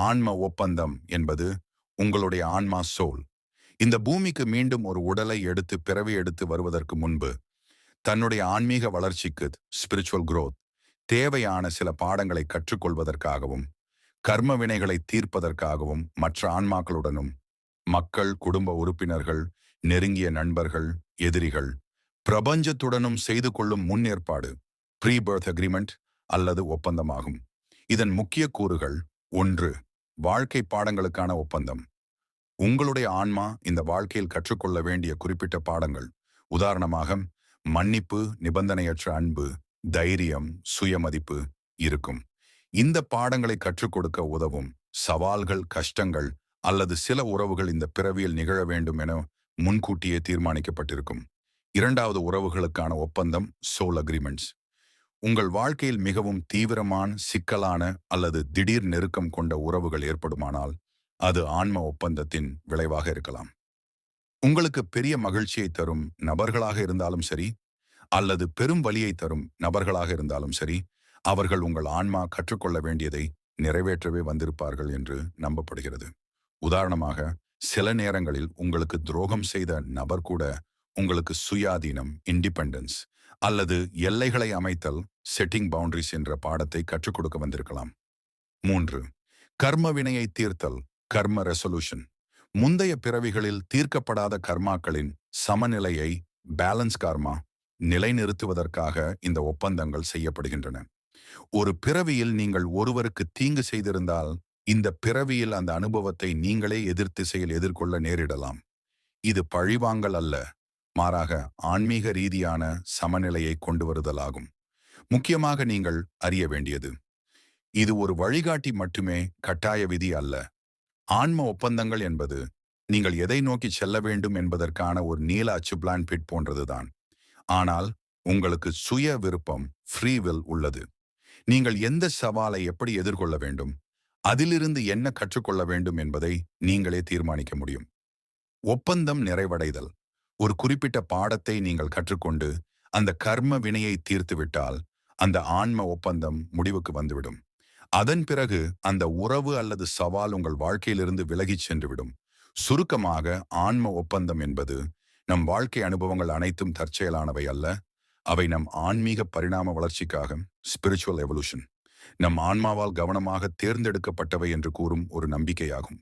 ஆன்ம ஒப்பந்தம் என்பது உங்களுடைய ஆன்மா சோல் இந்த பூமிக்கு மீண்டும் ஒரு உடலை எடுத்து பிறவி எடுத்து வருவதற்கு முன்பு தன்னுடைய ஆன்மீக வளர்ச்சிக்கு ஸ்பிரிச்சுவல் growth தேவையான சில பாடங்களை கற்றுக்கொள்வதற்காகவும் கர்ம வினைகளை தீர்ப்பதற்காகவும் மற்ற ஆன்மாக்களுடனும் மக்கள் குடும்ப உறுப்பினர்கள் நெருங்கிய நண்பர்கள் எதிரிகள் பிரபஞ்சத்துடனும் செய்து கொள்ளும் முன்னேற்பாடு ப்ரீ பர்த் அக்ரிமெண்ட் அல்லது ஒப்பந்தமாகும். இதன் முக்கிய கூறுகள்: ஒன்று, வாழ்க்கை பாடங்களுக்கான ஒப்பந்தம். உங்களுடைய ஆன்மா இந்த வாழ்க்கையில் கற்றுக்கொள்ள வேண்டிய குறிப்பிட்ட பாடங்கள், உதாரணமாக மன்னிப்பு, நிபந்தனையற்ற அன்பு, தைரியம், சுயமதிப்பு இருக்கும். இந்த பாடங்களை கற்றுக் கொடுக்க உதவும் சவால்கள், கஷ்டங்கள் அல்லது சில உறவுகள் இந்த பிறவியில் நிகழ வேண்டும் என முன்கூட்டியே தீர்மானிக்கப்பட்டிருக்கும். இரண்டாவது, உறவுகளுக்கான ஒப்பந்தம் சோல் அக்ரிமெண்ட்ஸ். உங்கள் வாழ்க்கையில் மிகவும் தீவிரமான, சிக்கலான அல்லது திடீர் நெருக்கம் கொண்ட உறவுகள் ஏற்படுமானால் அது ஆன்ம ஒப்பந்தத்தின் விளைவாக இருக்கலாம். உங்களுக்கு பெரிய மகிழ்ச்சியை தரும் நபர்களாக இருந்தாலும் சரி, அல்லது பெரும் வலியை தரும் நபர்களாக இருந்தாலும் சரி, அவர்கள் உங்கள் ஆன்மா கற்றுக்கொள்ள வேண்டியதை நிறைவேற்றவே வந்திருப்பார்கள் என்று நம்பப்படுகிறது. உதாரணமாக, சில நேரங்களில் உங்களுக்கு துரோகம் செய்த நபர் கூட உங்களுக்கு சுயாதீனம், இண்டிபெண்டன்ஸ் அல்லது எல்லைகளை அமைத்தல், செட்டிங் பவுண்டரிஸ் என்ற பாடத்தை கற்றுக் கொடுக்க வந்திருக்கலாம். 3, கர்ம வினையை தீர்த்தல், கர்ம ரெசல்யூஷன். முந்தைய பிறவிகளில் தீர்க்கப்படாத கர்மாக்களின் சமநிலையை, பேலன்ஸ் கார்மா, நிலைநிறுத்துவதற்காக இந்த ஒப்பந்தங்கள் செய்யப்படுகின்றன. ஒரு பிறவியில் நீங்கள் ஒருவருக்கு தீங்கு செய்திருந்தால் இந்த பிறவியில் அந்த அனுபவத்தை நீங்களே எதிர் திசையில் எதிர்கொள்ள நேரிடலாம். இது பழிவாங்கல் அல்ல, மாறாக ஆன்மீக ரீதியான சமநிலையை கொண்டு வருதலாகும். முக்கியமாக நீங்கள் அறிய வேண்டியது, இது ஒரு வழிகாட்டி மட்டுமே, கட்டாய விதி அல்ல. ஆன்ம ஒப்பந்தங்கள் என்பது நீங்கள் எதை நோக்கி செல்ல வேண்டும் என்பதற்கான ஒரு நீல அச்சு பிளான் பிட் போன்றதுதான். ஆனால் உங்களுக்கு சுய விருப்பம், ஃப்ரீ வில் உள்ளது. நீங்கள் எந்த சவாலை எப்படி எதிர்கொள்ள வேண்டும், அதிலிருந்து என்ன கற்றுக்கொள்ள வேண்டும் என்பதை நீங்களே தீர்மானிக்க முடியும். ஒப்பந்தம் நிறைவடைதல். ஒரு குறிப்பிட்ட பாடத்தை நீங்கள் கற்றுக்கொண்டு அந்த கர்ம வினையை தீர்த்துவிட்டால் அந்த ஆன்ம ஒப்பந்தம் முடிவுக்கு வந்துவிடும். அதன் பிறகு அந்த உறவு அல்லது சவால் உங்கள் வாழ்க்கையிலிருந்து விலகிச் சென்றுவிடும். சுருக்கமாக, ஆன்ம ஒப்பந்தம் என்பது நம் வாழ்க்கை அனுபவங்கள் அனைத்தும் தற்செயலானவை அல்ல. அவை நம் ஆன்மீக பரிணாம வளர்ச்சிக்காக, ஸ்பிரிச்சுவல் எவல்யூஷன், நம் ஆன்மாவால் கவனமாக தேர்ந்தெடுக்கப்பட்டவை என்று கூறும் ஒரு நம்பிக்கையாகும்.